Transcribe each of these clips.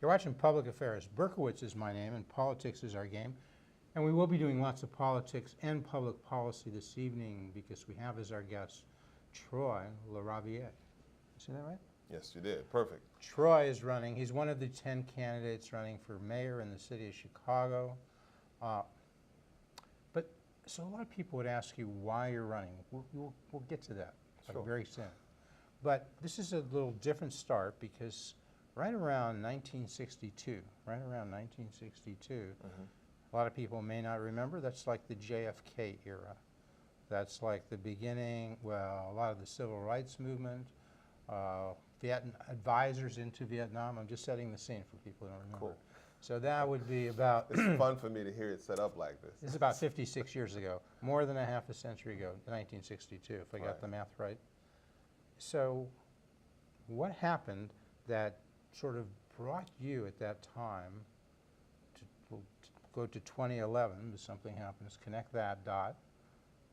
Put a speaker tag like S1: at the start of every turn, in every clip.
S1: You're watching Public Affairs. Berkowitz is my name, and politics is our game. And we will be doing lots of politics and public policy this evening because we have as our guest Troy LaRaviere. Is that right?
S2: Yes, you did. Perfect.
S1: Troy is running. He's one of the 10 candidates running for mayor in the city of Chicago. So a lot of people would ask you why you're running. We'll get to that very soon. But this is a little different start because right around 1962, a lot of people may not remember, that's like the JFK era. That's like the beginning, well, a lot of the civil rights movement, advisors into Vietnam. I'm just setting the scene for people who don't remember.
S2: Cool.
S1: So that would be about...
S2: It's fun for me to hear it set up like this.
S1: This is about 56 years ago, more than a half a century ago, 1962, if I got the math right. So what happened that sort of brought you at that time to go to 2011, but something happens, connect that dot,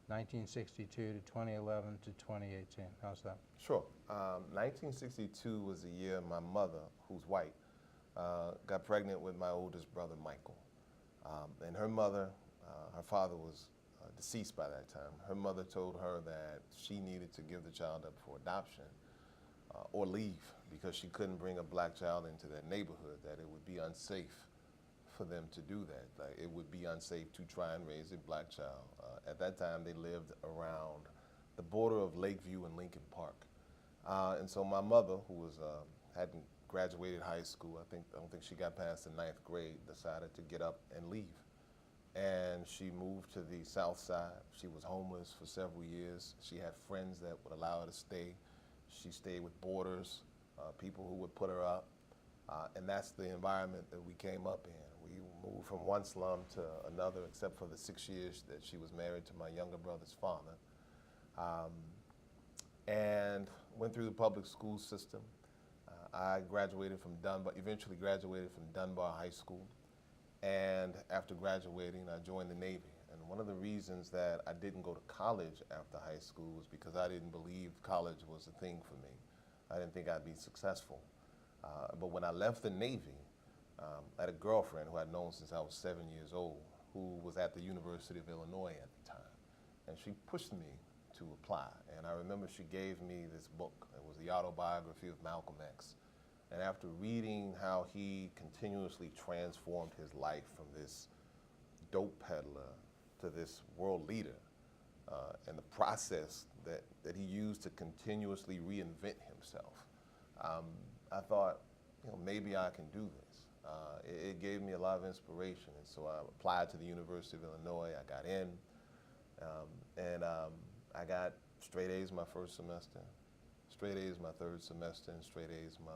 S1: 1962 to 2011 to 2018. How's that?
S2: Sure. 1962 was the year my mother, who's white, got pregnant with my oldest brother, Michael. And her mother, her father was deceased by that time. Her mother told her that she needed to give the child up for adoption or leave because she couldn't bring a black child into that neighborhood, that it would be unsafe for them to do that. Like, it would be unsafe to try and raise a black child. At that time, they lived around the border of Lakeview and Lincoln Park. And so my mother, who was hadn't graduated high school, I don't think she got past the 9th grade, decided to get up and leave. And she moved to the south side. She was homeless for several years. She had friends that would allow her to stay. She stayed with boarders, people who would put her up. And that's the environment that we came up in. We moved from one slum to another, except for the 6 years that she was married to my younger brother's father. And went through the public school system. I graduated from Dunbar, eventually graduated from Dunbar High School. And after graduating, I joined the Navy. And one of the reasons that I didn't go to college after high school was because I didn't believe college was a thing for me. I didn't think I'd be successful. But when I left the Navy, I had a girlfriend who I'd known since I was 7 years old, who was at the University of Illinois at the time. And she pushed me to apply. And I remember she gave me this book. It was the autobiography of Malcolm X. And after reading how he continuously transformed his life from this dope peddler to this world leader, and the process that he used to continuously reinvent himself, I thought, maybe I can do this. It gave me a lot of inspiration, and so I applied to the University of Illinois. I got in, and I got straight A's my first semester, straight A's my third semester, and straight A's my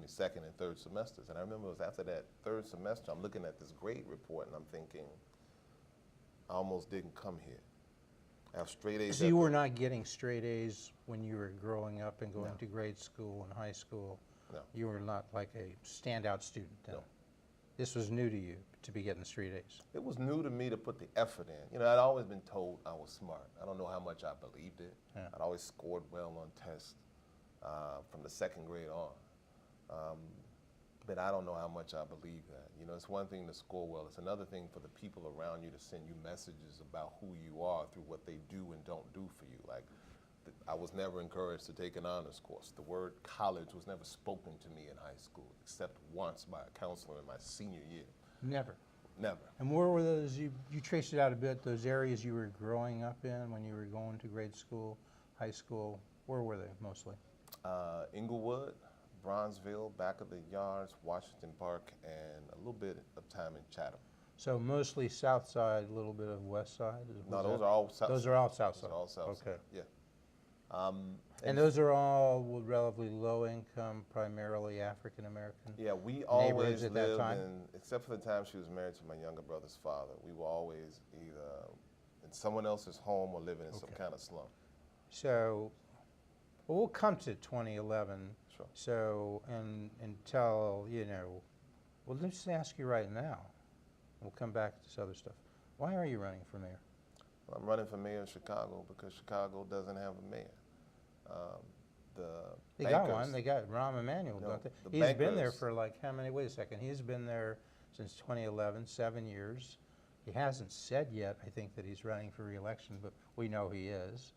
S2: second and third semesters. And I remember it was after that third semester, I'm looking at this grade report and I'm thinking, I almost didn't come here. I have straight A's.
S1: So you were not getting straight A's when you were growing up and going to grade school and high school?
S2: No.
S1: You were not like a standout student then? No. This was new to you, to be getting straight A's?
S2: It was new to me to put the effort in. I'd always been told I was smart. I don't know how much I believed it. Yeah. I'd always scored well on tests from the second grade on. But I don't know how much I believe that. It's one thing to score well. It's another thing for the people around you to send you messages about who you are through what they do and don't do for you. Like, I was never encouraged to take an honors course. The word college was never spoken to me in high school, except once by a counselor in my senior year.
S1: Never?
S2: Never.
S1: And where were those, you traced it out a bit, those areas you were growing up in when you were going to grade school, high school, where were they mostly?
S2: Inglewood, Bronzeville, back of the yards, Washington Park, and a little bit of time in Chatham.
S1: So mostly south side, a little bit of west side?
S2: No, those are all south side.
S1: Those are all south side?
S2: Those are all south side, yeah.
S1: And those are all relatively low income, primarily African American?
S2: Yeah, we always
S1: lived
S2: in, except for the time she was married to my younger brother's father, we were always either in someone else's home or living in some kind of slum.
S1: So, well, we'll come to 2011.
S2: Sure.
S1: So, until, well, let's just ask you right now. We'll come back to this other stuff. Why are you running for mayor?
S2: Well, I'm running for mayor of Chicago because Chicago doesn't have a mayor.
S1: They
S2: bankers.
S1: got one. They got Rahm Emanuel,
S2: No,
S1: don't they?
S2: the
S1: He's been there
S2: bankers.
S1: for like how many? Wait a second. He's been there since 2011, 7 years. He hasn't said yet, I think, that he's running for re-election, but we know he is.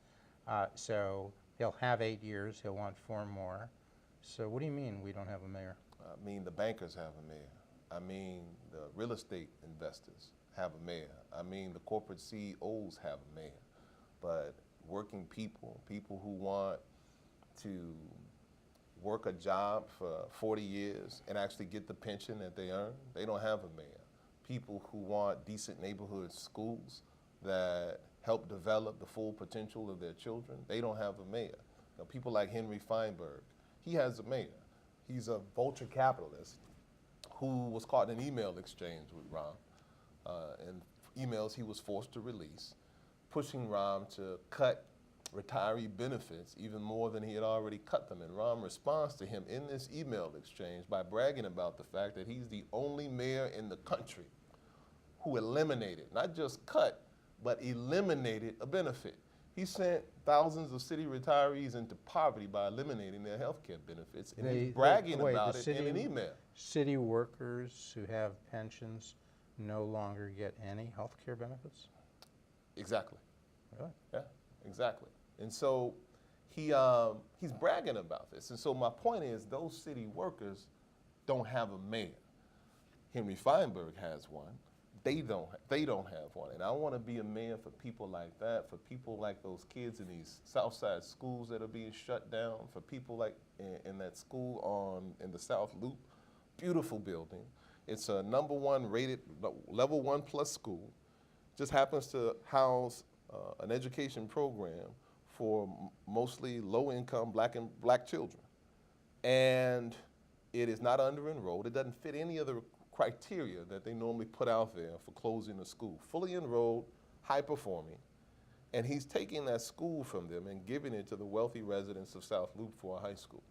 S1: So he'll have 8 years. He'll want 4 more. So what do you mean we don't have a mayor?
S2: I mean, the bankers have a mayor. I mean, the real estate investors have a mayor. I mean, the corporate CEOs have a mayor. But working people, people who want to work a job for 40 years and actually get the pension that they earn, they don't have a mayor. People who want decent neighborhood schools that help develop the full potential of their children, they don't have a mayor. People like Henry Feinberg, he has a mayor. He's a vulture capitalist who was caught in an email exchange with Rahm, and emails he was forced to release, pushing Rahm to cut retiree benefits even more than he had already cut them. And Rahm responds to him in this email exchange by bragging about the fact that he's the only mayor in the country who eliminated, not just cut, but eliminated a benefit. He sent thousands of city retirees into poverty by eliminating their health care benefits, and he's bragging about it in an email.
S1: City workers who have pensions no longer get any health care benefits?
S2: Exactly.
S1: Really?
S2: Yeah, exactly. And so he's bragging about this. And so my point is, those city workers don't have a mayor. Henry Feinberg has one. They don't have one. And I want to be a mayor for people like that, for people like those kids in these Southside schools that are being shut down, for people like in that school in the South Loop. Beautiful building. It's a #1 rated, level 1+ school. Just happens to house an education program for mostly low-income black children. And it is not under-enrolled. It doesn't fit any of the criteria that they normally put out there for closing a school. Fully enrolled, high-performing. And he's taking that school from them and giving it to the wealthy residents of South Loop for a high school,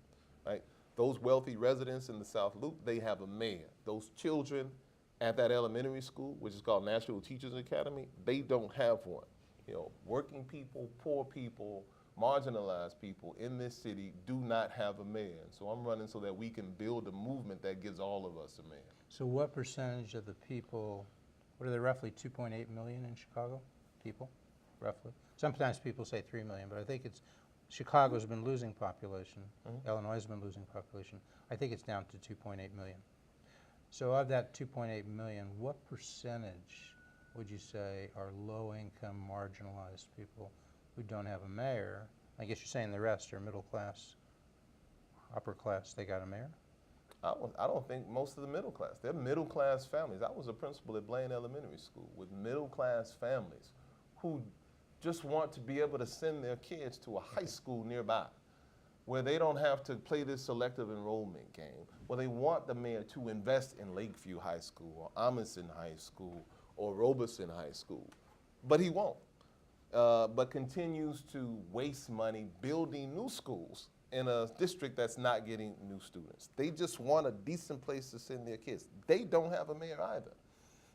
S2: right? Those wealthy residents in the South Loop, they have a mayor. Those children at that elementary school, which is called National Teachers Academy, they don't have one. You know, working people, poor people, marginalized people in this city do not have a mayor. So I'm running so that we can build a movement that gives all of us a mayor.
S1: So what percentage of the people, what are there, roughly 2.8 million in Chicago people, roughly? Sometimes people say 3 million, but I think it's, Chicago's been losing population. Illinois has been losing population. I think it's down to 2.8 million. So of that 2.8 million, what percentage would you say are low-income, marginalized people who don't have a mayor? I guess you're saying the rest are middle class, upper class, they got a mayor?
S2: I don't think most of the middle class. They're middle class families. I was a principal at Blaine Elementary School with middle class families who just want to be able to send their kids to a high school nearby where they don't have to play this selective enrollment game, where they want the mayor to invest in Lakeview High School or Amundsen High School or Robeson High School. But he won't, but continues to waste money building new schools in a district that's not getting new students. They just want a decent place to send their kids. They don't have a mayor either.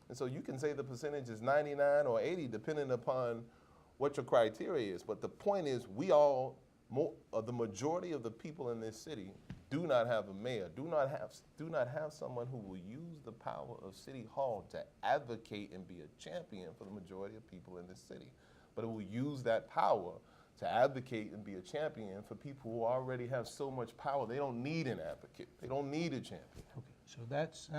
S2: And so you can say the percentage is 99 or 80 depending upon what your criteria is. But the point is the majority of the people in this city do not have a mayor, do not have someone who will use the power of City Hall to advocate and be a champion for the majority of people in this city. But it will use that power to advocate and be a champion for people who already have so much power. They don't need an advocate. They don't need a champion.
S1: Okay, so that's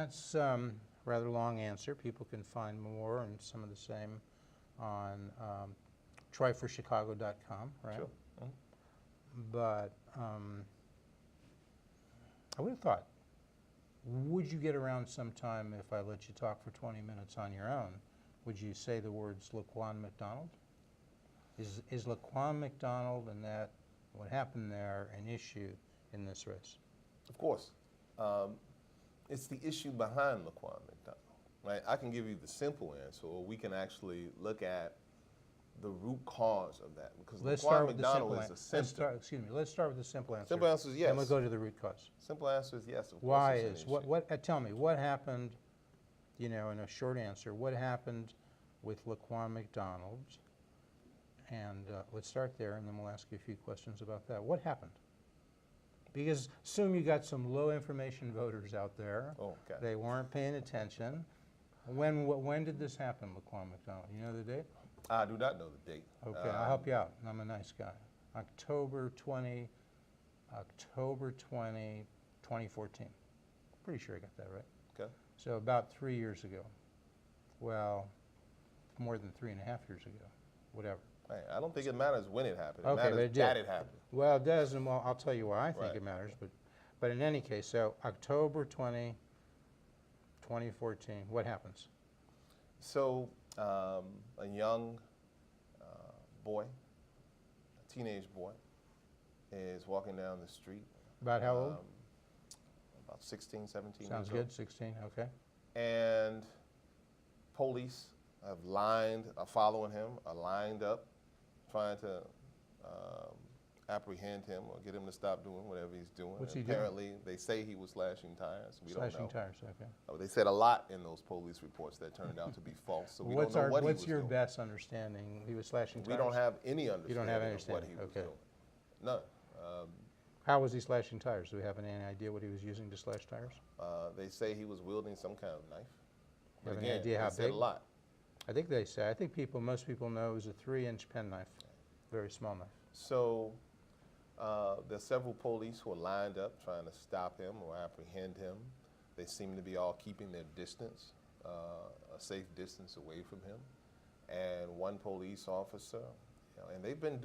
S1: rather long answer. People can find more and some of the same on TroyForChicago.com, right?
S2: Sure.
S1: But I would have thought, would you get around sometime if I let you talk for 20 minutes on your own? Would you say the words Laquan McDonald? Is Laquan McDonald and that, what happened there, an issue in this race?
S2: Of course. It's the issue behind Laquan McDonald. Right? I can give you the simple answer, or we can actually look at the root cause of that. Because Laquan McDonald is a symptom.
S1: Let's start with the simple answer.
S2: Simple answer is yes.
S1: And we'll go to the root cause.
S2: Simple answer is yes. Of
S1: Why
S2: course it's
S1: is,
S2: an issue.
S1: tell me, what happened, you know, in a short answer, what happened with Laquan McDonald? And let's start there, and then we'll ask you a few questions about that. What happened? Because assume you got some low information voters out there.
S2: Oh, okay.
S1: They weren't paying attention. When did this happen, Laquan McDonald? You know the date?
S2: I do not know the date.
S1: Okay, I'll help you out. I'm a nice guy. October 20, 2014. Pretty sure I got that right.
S2: Okay.
S1: So about 3 years ago. Well, more than 3.5 years ago, whatever.
S2: Hey, I don't think it matters when it happened. It
S1: Okay, but
S2: matters
S1: it did.
S2: that it happened.
S1: Well, it does, and well, I'll tell you why I think
S2: Right.
S1: it matters. But in any case, so October 20, 2014, what happens?
S2: So a young boy, a teenage boy, is walking down the street.
S1: About how old?
S2: About 16, 17
S1: Sounds
S2: years old.
S1: good, 16, okay.
S2: And police are following him, are lined up, trying to apprehend him or get him to stop doing whatever he's doing.
S1: What's he doing?
S2: Apparently, they say he was slashing tires. We don't know.
S1: Slashing tires, okay.
S2: They said a lot in those police reports that turned out to be false. So we don't know what he was
S1: What's your
S2: doing.
S1: best understanding? He was slashing tires?
S2: We don't have any understanding
S1: You don't have any
S2: of what he
S1: understanding,
S2: was
S1: okay.
S2: doing. None.
S1: How was he slashing tires? Do we have any idea what he was using to slash tires?
S2: They say he was wielding some kind of knife.
S1: You
S2: But
S1: have any
S2: again,
S1: idea
S2: they
S1: how
S2: said
S1: big?
S2: a lot.
S1: I think they say. I think most people know it was a 3-inch penknife, very small knife.
S2: So there's several police who are lined up trying to stop him or apprehend him. They seem to be all keeping their distance, a safe distance away from him. And one police officer, and they've been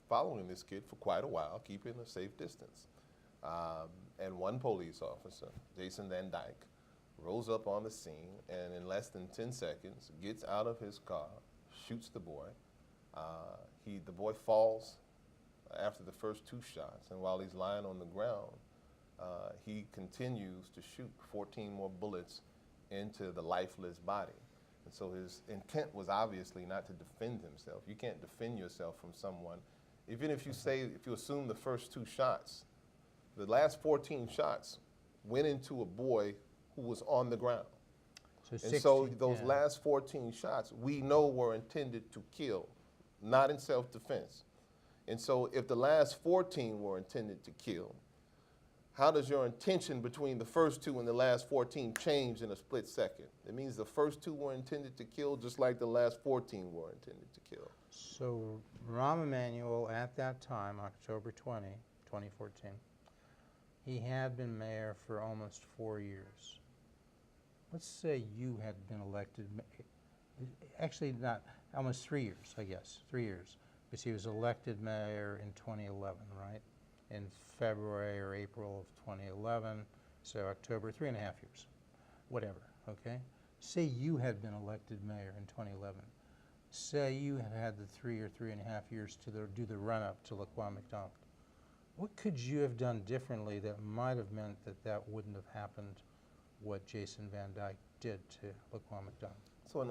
S2: following this kid for quite a while, keeping a safe distance. And one police officer, Jason Van Dyke, rolls up on the scene and in less than 10 seconds gets out of his car, shoots the boy. The boy falls after the first 2 shots, and while he's lying on the ground, he continues to shoot 14 more bullets into the lifeless body. And so his intent was obviously not to defend himself. You can't defend yourself from someone. Even if you assume the first 2 shots, the last 14 shots went into a boy who was on the ground.
S1: So
S2: And so those last 14 shots, we know were intended to kill, not in self-defense. And so if the last 14 were intended to kill, how does your intention between the first 2 and the last 14 change in a split second? It means the first 2 were intended to kill just like the last 14 were intended to kill.
S1: So Rahm Emanuel, at that time, October 20, 2014, he had been mayor for almost 4 years. Let's say you had been elected, actually not, almost 3 years, I guess, 3 years, because he was elected mayor in 2011, right? In February or April of 2011, so October, 3.5 years, whatever, okay? Say you had been elected mayor in 2011. Say you had had the 3 or 3.5 years to do the run-up to Laquan McDonald. What could you have done differently that might have meant that wouldn't have happened what Jason Van Dyke did to Laquan McDonald?
S2: So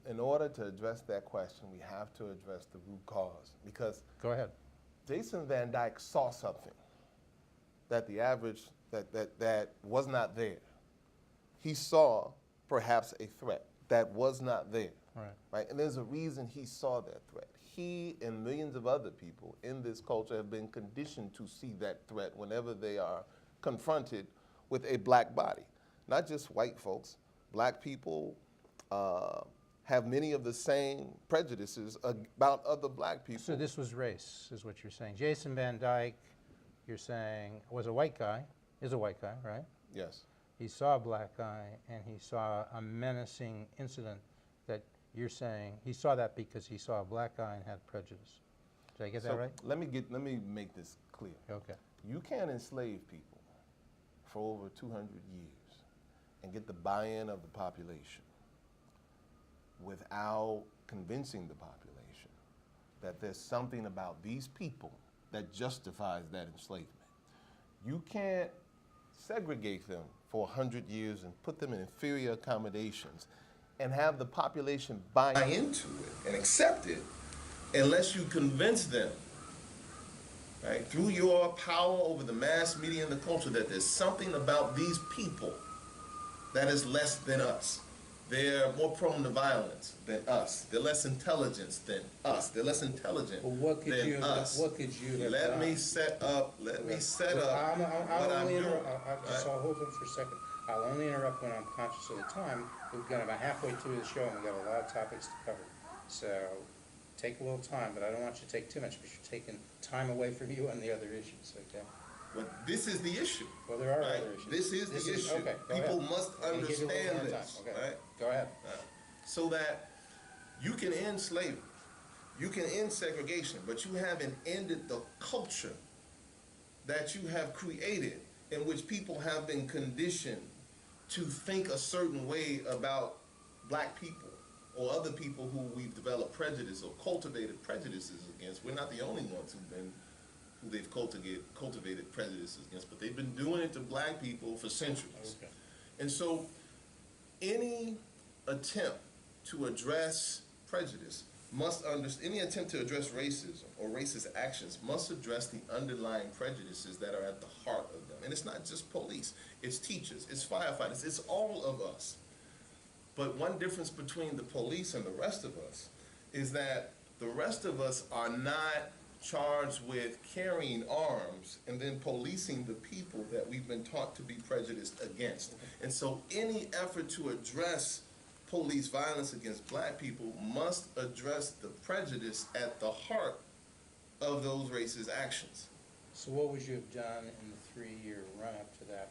S2: in order to address that question, we have to address the root cause, because
S1: Go ahead.
S2: Jason Van Dyke saw something that the average, that was not there. He saw perhaps a threat that was not there. Right? And there's a reason he saw that threat. He and millions of other people in this culture have been conditioned to see that threat whenever they are confronted with a black body. Not just white folks. Black people have many of the same prejudices about other black people.
S1: So this was race, is what you're saying. Jason Van Dyke, you're saying, was a white guy, is a white guy, right?
S2: Yes.
S1: He saw a black guy, and he saw a menacing incident that you're saying, he saw that because he saw a black guy and had prejudice. Did I get that right?
S2: Let me make this clear.
S1: Okay.
S2: You can't enslave people for over 200 years and get the buy-in of the population without convincing the population that there's something about these people that justifies that enslavement. You can't segregate them for 100 years and put them in inferior accommodations and have the population buy into it and accept it unless you convince them, right, through your power over the mass media and the culture, that there's something about these people that is less than us, They're more prone to violence than us. They're less intelligent than us. They're less intelligent
S3: Well, what could you
S2: than
S3: have,
S2: us.
S3: what could you have
S2: Let
S3: done?
S2: me set up what I'm
S3: only
S2: doing.
S3: just
S2: right?
S3: hold on for a second. I'll only interrupt when I'm conscious of the time. We've got about halfway through the show and we've got a lot of topics to cover. So take a little time, but I don't want you to take too much because you're taking time away from you on the other issues, okay?
S2: But this is the issue.
S3: Well, there are
S2: right?
S3: other issues.
S2: This is the issue.
S3: Okay, go
S2: People
S3: ahead.
S2: must
S3: I'm gonna give you a little
S2: understand
S3: more
S2: this.
S3: time. Okay,
S2: Right?
S3: go ahead.
S2: So that you can end slavery, you can end segregation, but you haven't ended the culture that you have created in which people have been conditioned to think a certain way about black people or other people who we've developed prejudice or cultivated prejudices against. We're not the only ones who they've cultivated prejudices against, but they've been doing it to black people for centuries.
S3: Okay.
S2: And so any attempt to address prejudice any attempt to address racism or racist actions must address the underlying prejudices that are at the heart of them. And it's not just police, it's teachers, it's firefighters, it's all of us. But one difference between the police and the rest of us is that the rest of us are not charged with carrying arms and then policing the people that we've been taught to be prejudiced against. And so any effort to address police violence against black people must address the prejudice at the heart of those racist actions.
S3: So what would you have done in the 3-year run-up to that?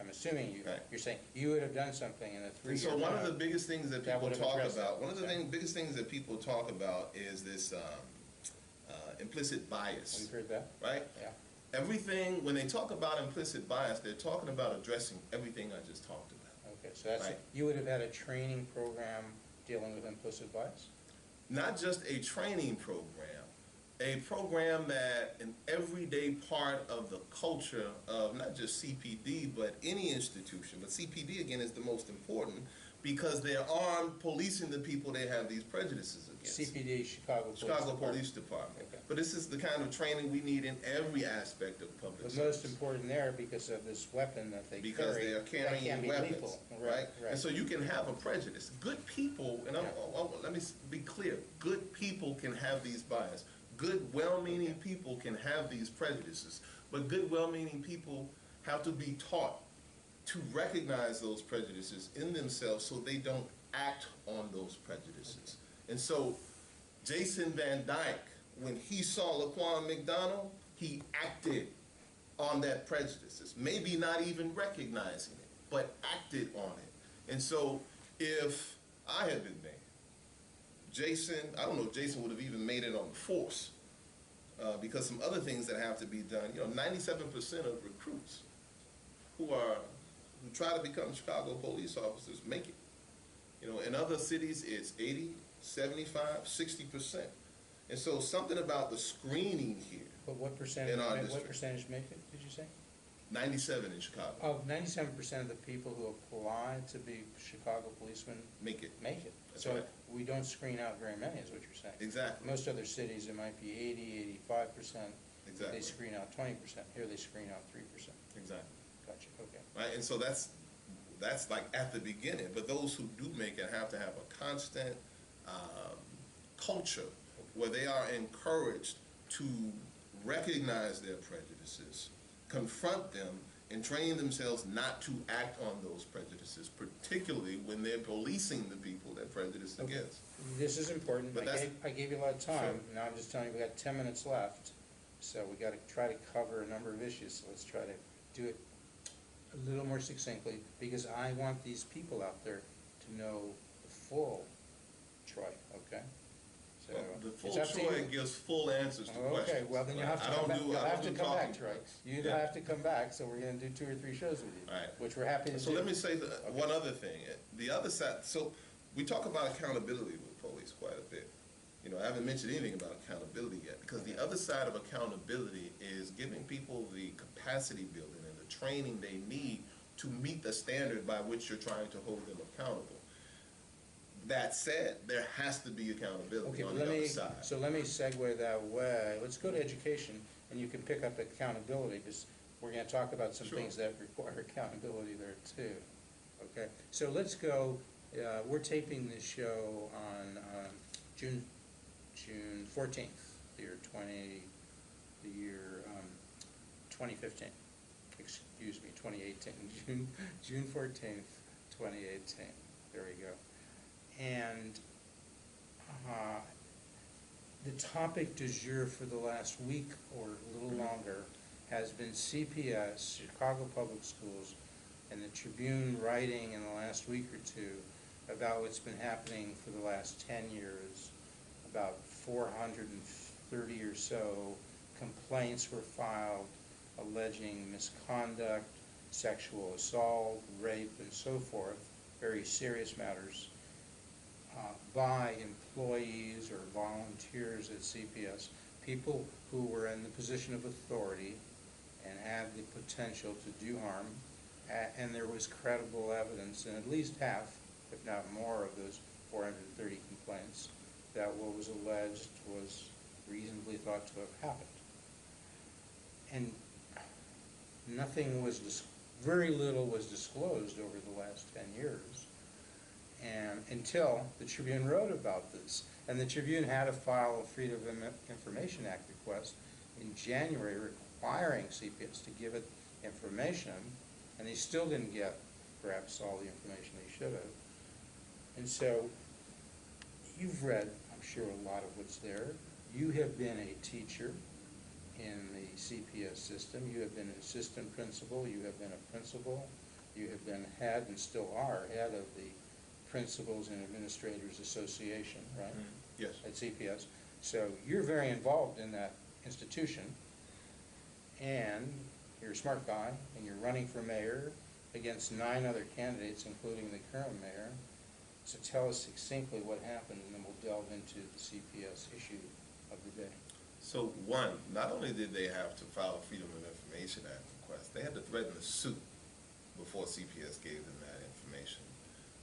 S3: I'm assuming
S2: Right.
S3: you're saying you would have done something in the 3-year
S2: And so
S3: run-up.
S2: one of the biggest things that
S3: that
S2: people
S3: would have
S2: talk
S3: addressed
S2: about,
S3: that.
S2: one of the biggest things that people talk about is this implicit bias,
S3: We've heard that?
S2: right?
S3: Yeah.
S2: Everything, when they talk about implicit bias, they're talking about addressing everything I just talked about.
S3: Okay, so that's,
S2: Right.
S3: you would have had a training program dealing with implicit bias?
S2: Not just a training program, a program that an everyday part of the culture of not just CPD, but any institution. But CPD, again, is the most important because they're armed policing the people they have these prejudices against.
S3: CPD, Chicago
S2: Police Department.
S3: Okay.
S2: But this is the kind of training we need in every aspect of public
S3: But
S2: service.
S3: most important there because of this weapon that they
S2: Because
S3: carry.
S2: they are
S3: that can
S2: carrying
S3: be
S2: weapons,
S3: lethal.
S2: right?
S3: Right.
S2: And so you can have a prejudice. Good people, and let me be clear, good people can have these bias. Good, well-meaning people can have these prejudices. But good, well-meaning people have to be taught to recognize those prejudices in themselves so they don't act on those prejudices. And so Jason Van Dyke, when he saw Laquan McDonald, he acted on that prejudices, maybe not even recognizing it, but acted on it. And so if I had been there, Jason, I don't know if Jason would have even made it on the force because some other things that have to be done. 97% of recruits who try to become Chicago police officers make it. In other cities, it's 80, 75, 60%. And so something about the screening here,
S3: But what percentage,
S2: in our
S3: what
S2: district.
S3: percentage make it, did you say?
S2: 97 in Chicago,
S3: Of 97% of the people who apply to be Chicago policemen
S2: make it.
S3: make it.
S2: That's
S3: So
S2: right.
S3: we don't screen out very many, is what you're saying.
S2: Exactly.
S3: Most other cities, it might be 80, 85%.
S2: Exactly.
S3: They screen out 20%. Here they screen out 3%.
S2: Exactly.
S3: Gotcha, okay.
S2: Right? And so that's like at the beginning. But those who do make it have to have a constant culture where they are encouraged to recognize their prejudices, confront them, and train themselves not to act on those prejudices, particularly when they're policing the people they're prejudiced against.
S3: This is important.
S2: But
S3: I gave you a lot of time.
S2: Sure.
S3: Now I'm just telling you, we got 10 minutes left. So we got to try to cover a number of issues. So let's try to do it a little more succinctly because I want these people out there to know the full Troy, okay? So
S2: The
S3: it's
S2: full
S3: up to
S2: Troy
S3: you.
S2: gives full answers to questions.
S3: Okay, well then you have to
S2: I
S3: come
S2: don't
S3: back.
S2: do-
S3: You'll
S2: I
S3: have
S2: don't
S3: to
S2: do
S3: come back,
S2: talking
S3: Troy.
S2: points.
S3: You'd
S2: Yeah.
S3: have to come back, so we're gonna do 2 or 3 shows with you.
S2: Right.
S3: Which we're happy to do.
S2: So let me say one other thing. The other side, so we talk about accountability with police quite a bit. I haven't mentioned anything about accountability yet because the other side of accountability is giving people the capacity building and the training they need to meet the standard by which you're trying to hold them accountable. That said, there has to be accountability
S3: Okay,
S2: on
S3: but
S2: the other side.
S3: so let me segue that way. Let's go to education, and you can pick up accountability, because we're gonna talk about some
S2: Sure.
S3: things that require accountability there too. Okay, so let's go We're taping this show on June 14th, the year 2015. Excuse me, 2018. June 14th, 2018. There we go. And the topic du jour for the last week or a little longer has been CPS, Chicago Public Schools, and the Tribune writing in the last week or two about what's been happening for the last 10 years. About 430 or so complaints were filed alleging misconduct, sexual assault, rape, and so forth, very serious matters, by employees or volunteers at CPS, people who were in the position of authority and had the potential to do harm, and there was credible evidence in at least half, if not more, of those 430 complaints that what was alleged was reasonably thought to have happened. And very little was disclosed over the last 10 years, and until the Tribune wrote about this. And the Tribune had to file a Freedom of Information Act request in January requiring CPS to give it information, and they still didn't get perhaps all the information they should have. And so you've read, I'm sure, a lot of what's there. You have been a teacher in the CPS system. You have been an assistant principal. You have been a principal. You have been head, and still are, head of the Principals and Administrators Association, right?
S2: Yes.
S3: At CPS. So you're very involved in that institution, and you're a smart guy, and you're running for mayor against 9 other candidates, including the current mayor. So tell us succinctly what happened, and then we'll delve into the CPS issue of the day.
S2: So one, not only did they have to file a Freedom of Information Act request, they had to threaten a suit before CPS gave them that information.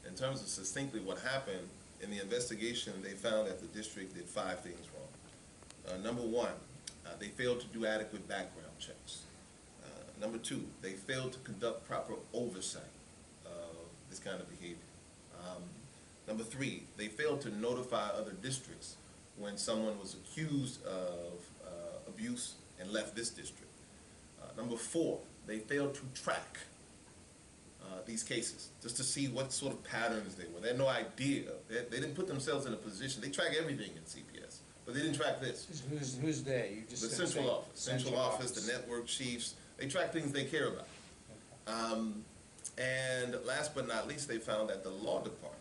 S2: In terms of succinctly what happened, in the investigation, they found that the district did 5 things wrong. Number 1, they failed to do adequate background checks. Number 2, they failed to conduct proper oversight of this kind of behavior. Number 3, they failed to notify other districts when someone was accused of abuse and left this district. Number 4, they failed to track these cases, just to see what sort of patterns they were. They had no idea. They didn't put themselves in a position. They track everything in CPS, but they didn't track this.
S3: Who's they? You just
S2: The central office. Central office, the network chiefs. They track things they care about. And last but not least, they found that the law department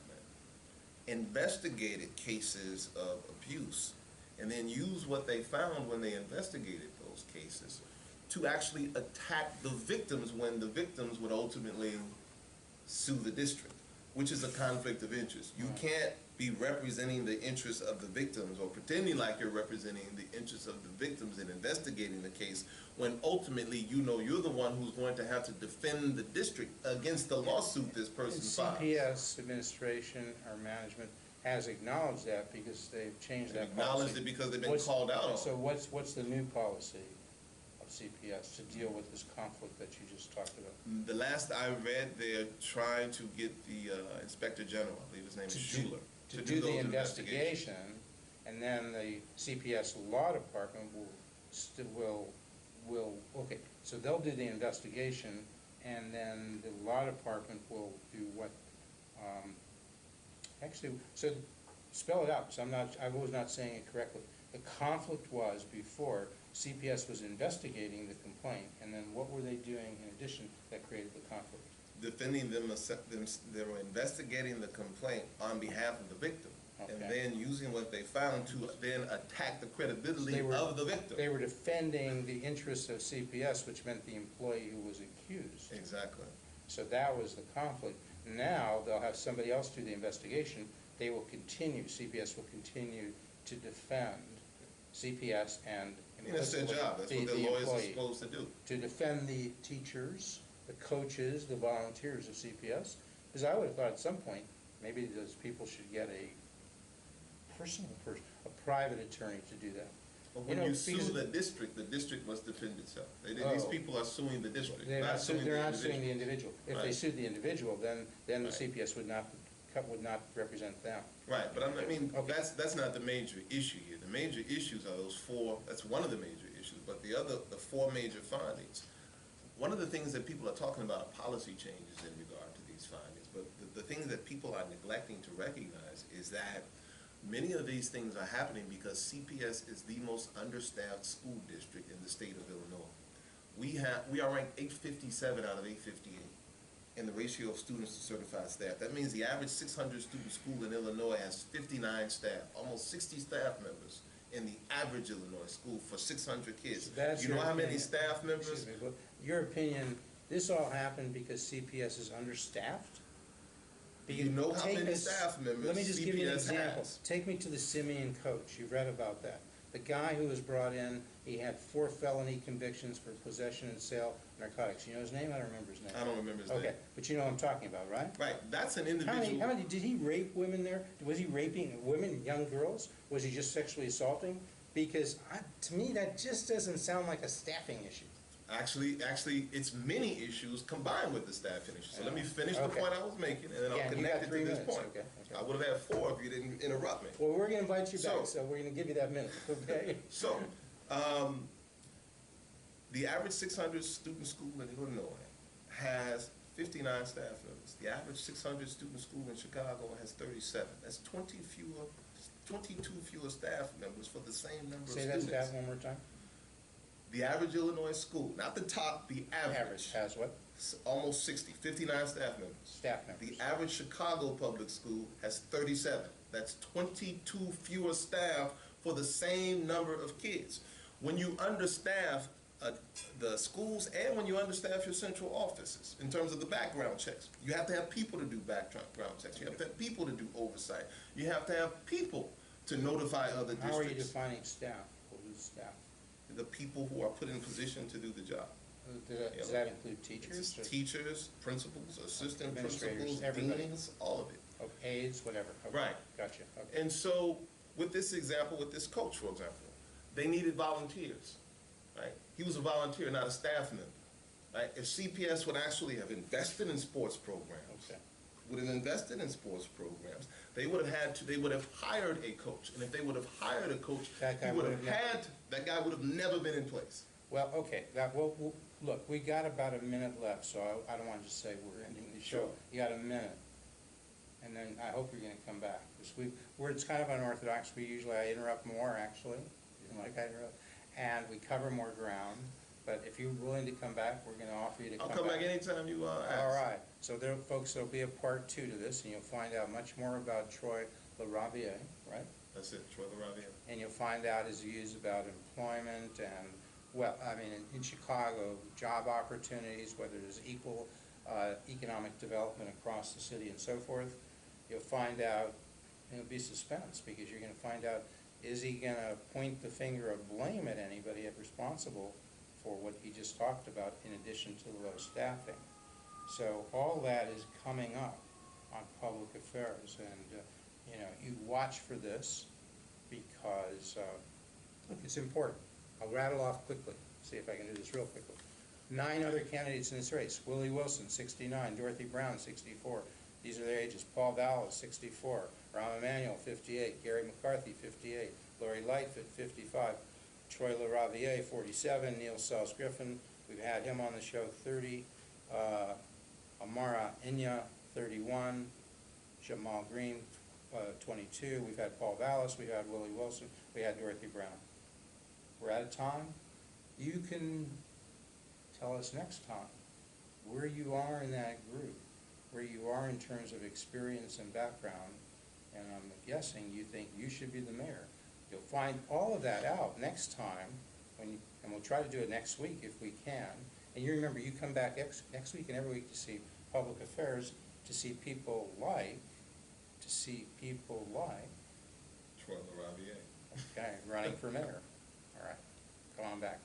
S2: investigated cases of abuse and then used what they found when they investigated those cases to actually attack the victims when the victims would ultimately sue the district, which is a conflict of interest. You can't be representing the interests of the victims or pretending like you're representing the interests of the victims in investigating the case when ultimately you know you're the one who's going to have to defend the district against the lawsuit this person files.
S3: CPS administration or management has acknowledged that because they've changed that policy.
S2: Acknowledged it because they've been called out on.
S3: So what's the new policy of CPS to deal with this conflict that you just talked about?
S2: The last I read, they're trying to get the Inspector General, I believe his name is Schuler,
S3: to do the investigation, and then the CPS law department will okay, so they'll do the investigation, and then the law department will do what, actually, so spell it out, so I was not saying it correctly. The conflict was before CPS was investigating the complaint, and then what were they doing in addition that created the conflict?
S2: Defending them, they were investigating the complaint on behalf of the victim,
S3: Okay.
S2: and then using what they found to then attack the credibility of the victim.
S3: They were defending the interests of CPS, which meant the employee who was accused.
S2: Exactly.
S3: So that was the conflict. Now they'll have somebody else do the investigation. They will continue, CPS will continue to defend CPS and
S2: That's their job. That's what their lawyers are supposed to do.
S3: To defend the teachers, the coaches, the volunteers of CPS. Because I would have thought at some point, maybe those people should get a private attorney to do that.
S2: But when you sue the district must defend itself. These people are suing the district,
S3: They're not suing the individual. If they
S2: Right.
S3: sued the individual, then the
S2: Right.
S3: CPS would not would not represent them.
S2: Right, but I mean,
S3: Okay.
S2: that's not the major issue here. The major issues are those four, that's one of the major issues, but the four major findings. One of the things that people are talking about are policy changes in regard to these findings, but the things that people are neglecting to recognize is that many of these things are happening because CPS is the most understaffed school district in the state of Illinois. We are ranked 857 out of 858 in the ratio of students to certified staff. That means the average 600 student school in Illinois has 59 staff, almost 60 staff members in the average Illinois school for 600 kids.
S3: So that's
S2: You know
S3: your
S2: how many
S3: opinion.
S2: staff members?
S3: Excuse me, but your opinion, this all happened because CPS is understaffed?
S2: You know how
S3: Take
S2: many
S3: us-
S2: staff members
S3: Let me just give you an
S2: CPS
S3: example.
S2: has.
S3: Take me to the Simeon coach, you've read about that. The guy who was brought in, he had 4 felony convictions for possession and sale of narcotics. You know his name? I don't remember his name.
S2: I don't remember his name.
S3: Okay, but you know what I'm talking about, right?
S2: Right, that's an
S3: How
S2: individual.
S3: many, did he rape women there? Was he raping women, young girls? Was he just sexually assaulting? Because to me, that just doesn't sound like a staffing issue.
S2: Actually, it's many issues combined with the staffing issue. So let me finish the
S3: Okay.
S2: point I was making, and then
S3: Yeah,
S2: I'll
S3: you got
S2: connect it
S3: 3
S2: to this
S3: minutes.
S2: point.
S3: Okay, okay.
S2: I would have had 4 if you didn't interrupt me.
S3: Well, we're gonna invite you
S2: So-
S3: back, so we're gonna give you that minute, okay?
S2: So, the average 600 student school in Illinois has 59 staff members. The average 600 student school in Chicago has 37. That's 22 fewer staff members for the same number of
S3: Say that
S2: students.
S3: stat one more time.
S2: The average Illinois school, not the top, the
S3: Average
S2: average,
S3: has what?
S2: almost 60, 59 staff members.
S3: Staff members.
S2: The average Chicago public school has 37. That's 22 fewer staff for the same number of kids. When you understaff the schools and when you understaff your central offices in terms of the background checks, you have to have people to do background checks. You have to have people to do oversight. You have to have people to notify other districts.
S3: How are you defining staff? Who's staff?
S2: The people who are put in position to do the job.
S3: Does that include teachers?
S2: It's teachers, principals, assistant
S3: Administrators,
S2: principals,
S3: everybody.
S2: deans, all of it.
S3: Or aides, whatever? Okay,
S2: Right.
S3: Gotcha, okay.
S2: And so, with this example, with this coach, for example, they needed volunteers, right? He was a volunteer, not a staff member, right? If CPS would actually have invested in sports programs,
S3: Okay.
S2: would have invested in sports programs, they would have hired a coach. And if they would have hired a coach,
S3: That guy
S2: he would have
S3: would have never-
S2: that guy would have never been in place.
S3: Well, okay, look, we got about a minute left, so I don't want to just say we're ending the show.
S2: Sure.
S3: You got a minute. And then I hope you're gonna come back, because it's kind of unorthodox, I interrupt more, actually, you know, like I interrupt, and we cover more ground, but if you're willing to come back, we're gonna offer you to
S2: I'll
S3: come back.
S2: come back anytime you ask.
S3: All right, so there, folks, there'll be a part 2 to this, and you'll find out much more about Troy LaRaviere, right?
S2: That's it, Troy LaRaviere.
S3: And you'll find out his views about employment and, well, I mean, in Chicago, job opportunities, whether there's equal economic development across the city and so forth. You'll find out, and it'll be suspense, because you're gonna find out, is he gonna point the finger of blame at anybody responsible for what he just talked about, in addition to the low staffing? So all that is coming up on public affairs, and, you watch for this, because, look, it's important. I'll rattle off quickly, see if I can do this real quickly. 9 other candidates in this race: Willie Wilson, 69, Dorothy Brown, 64. These are their ages: Paul Vallis, 64, Rahm Emanuel, 58, Gary McCarthy, 58, Lori Lightfoot, 55, Troy LaRaviere, 47, Neil Sells Griffin, we've had him on the show, 30, Amara Inya, 31, Jamal Green, 22, we've had Paul Vallis, we've had Willie Wilson, we had Dorothy Brown. We're out of time. You can tell us next time where you are in that group, where you are in terms of experience and background, and I'm guessing you think you should be the mayor. You'll find all of that out next time, and we'll try to do it next week if we can. And you remember, you come back next week and every week to see public affairs, to see people like
S2: Troy LaRaviere.
S3: okay, running for mayor. All right, come on back.